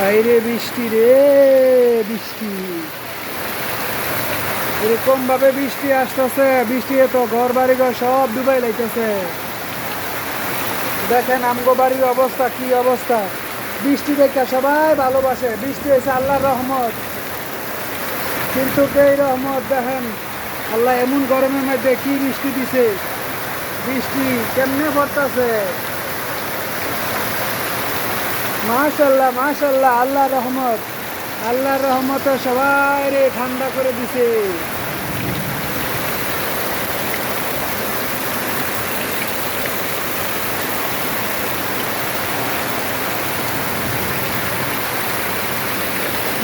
বাইরে বৃষ্টি রে, বৃষ্টি এরকম ভাবে বৃষ্টি আসতেছে। বৃষ্টি তো ঘর বাড়ি ঘর সব ডুবাই লাইতেছে। দেখেন আমগো বাড়ির অবস্থা, কি অবস্থা। বৃষ্টি দেখে সবাই ভালোবাসে, বৃষ্টি হয়েছে আল্লাহর রহমত। কিন্তু এই রহমত দেখেন, আল্লাহ এমন গরমের মধ্যে কি বৃষ্টি দিছে। বৃষ্টি কেমনে পড়তেছে, মাশাল্লাহ মাশাল্লাহ। আল্লাহর রহমত, আল্লাহর রহমত সবাই রে ঠান্ডা করে দিছে।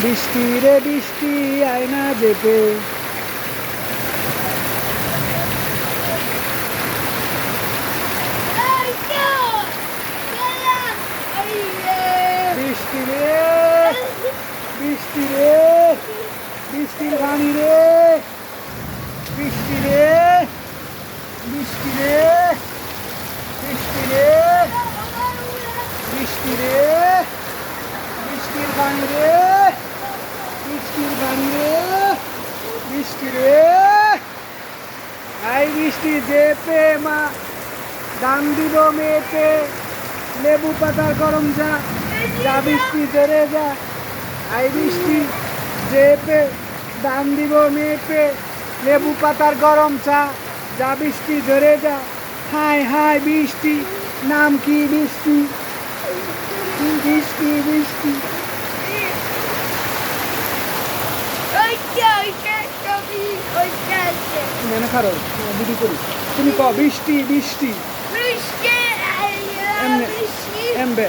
বৃষ্টি রে বৃষ্টি আয়না যেতে, বৃষ্টি রে বৃষ্টি রে, বৃষ্টির পানি রে, বৃষ্টি রে বৃষ্টি রে, বৃষ্টি রে বৃষ্টি রে, বৃষ্টির পানি রে, বৃষ্টির পানি রে, বৃষ্টি রে। এই বৃষ্টি যেতে মা দান দিব মেয়েতে, লেবু পাতার গরম যা, যা বৃষ্টি ধরে যা। এই বৃষ্টি যেতে দান দিব মেয়েতে, লেবু পাতার গরম চা, যা বৃষ্টি ধরে যা। হাই হাই বৃষ্টি, নাম কি বৃষ্টি, বৃষ্টি বৃষ্টি। মনে খারো দিদি করি, তুমি ক বৃষ্টি বৃষ্টি এমবে।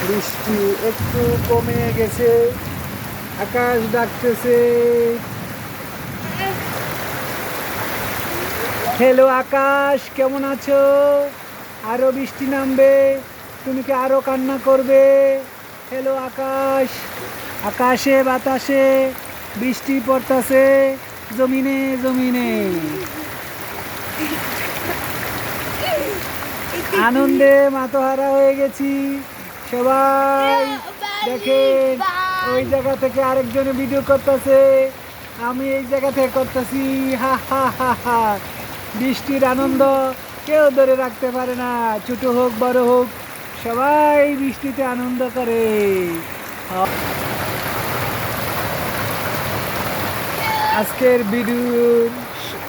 বৃষ্টি একটু কমে গেছে, আকাশ ডাকতেছে। হ্যালো আকাশ, কেমন আছো? আরো বৃষ্টি নামবে, তুমি কি আরো কান্না করবে? হ্যালো আকাশ, আকাশে বাতাসে বৃষ্টি পড়তাছে, জমিনে জমিনে। আনন্দে মাতোহারা হয়ে গেছি সবাই। দেখেন ওই জায়গা থেকে আরেকজন ভিডিও করতেছে, আমি এই জায়গা থেকে করতেছি। হা হা হা হা। বৃষ্টির আনন্দ কেউ ধরে রাখতে পারে না, ছোট হোক বড় হোক, সবাই বৃষ্টিতে আনন্দ করে। আজকের ভিডিও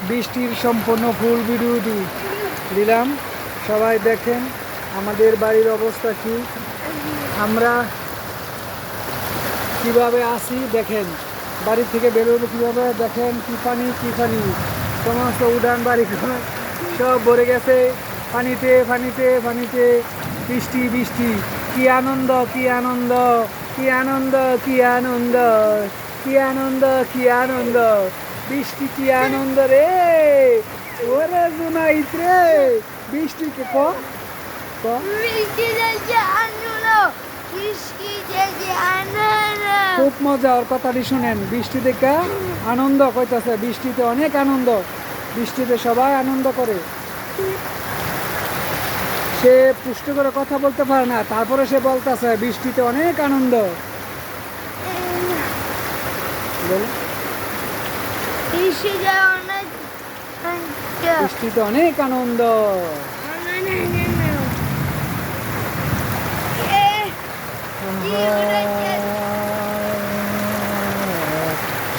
বৃষ্টির সম্পূর্ণ ফুল ভিডিও দিলাম। সবাই দেখেন আমাদের বাড়ির অবস্থা কি, আমরা কিভাবে আসি দেখেন, বাড়ি থেকে বেরোবো কিভাবে দেখেন। কি পানি কি পানি, সমস্ত উড়ান বাড়ি সব ভরে গেছে পানিতে পানিতে পানিতে। বৃষ্টি বৃষ্টি, কি আনন্দ কি আনন্দ, কি আনন্দ কি আনন্দ, কি আনন্দ কি আনন্দ। বৃষ্টি কি আনন্দ রে, ওরে জুনাইত রে। বৃষ্টিকে খুব মজা। ওর কথাটি শুনেন, বৃষ্টি দেখে আনন্দ কইতাছে। বৃষ্টিতে অনেক আনন্দ, বৃষ্টিতে সবাই আনন্দ করে। সে পুষ্ট করে কথা বলতে পারে না, তারপরে সে বলতেছে বৃষ্টিতে অনেক আনন্দ। বৃষ্টিতে অনেক আনন্দ।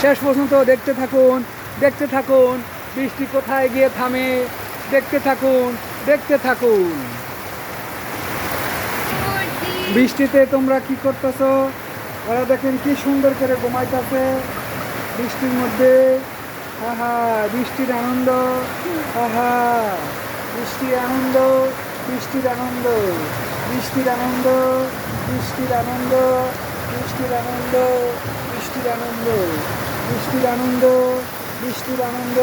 শেষ পর্যন্ত দেখতে থাকুন, দেখতে থাকুন বৃষ্টি কোথায় গিয়ে থামে। দেখতে থাকুন, দেখতে থাকুন। বৃষ্টিতে তোমরা কি করতেছো? ওরা দেখেন কি সুন্দর করে ঘুমাইতেছে বৃষ্টির মধ্যে। আহা, বৃষ্টির আনন্দ। আহা, বৃষ্টির আনন্দ, বৃষ্টির আনন্দ, বৃষ্টির আনন্দ, বৃষ্টির আনন্দ, বৃষ্টির আনন্দ, বৃষ্টির আনন্দ, বৃষ্টির আনন্দ, বৃষ্টির আনন্দ,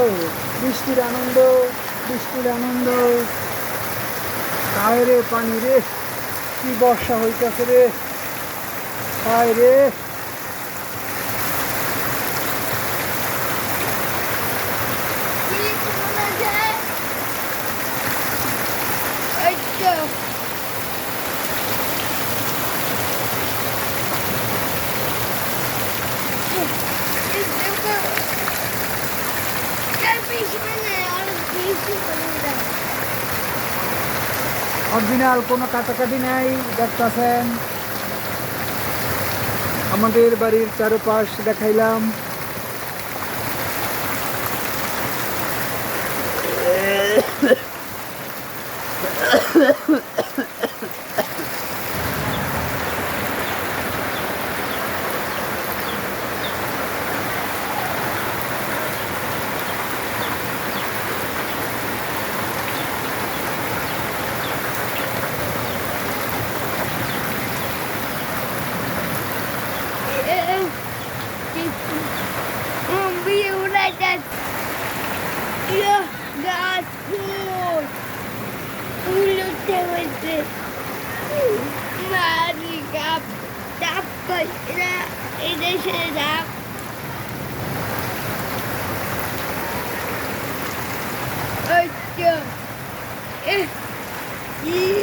বৃষ্টির আনন্দ, বৃষ্টির আনন্দ। হায় রে পানি রে, কি বর্ষা হইতেছে রে, হায় রে। অরিজিনাল কোনো কাটাকাটি নাই, দেখতেছেন আমাদের বাড়ির চারপাশ দেখাইলাম। Yeah.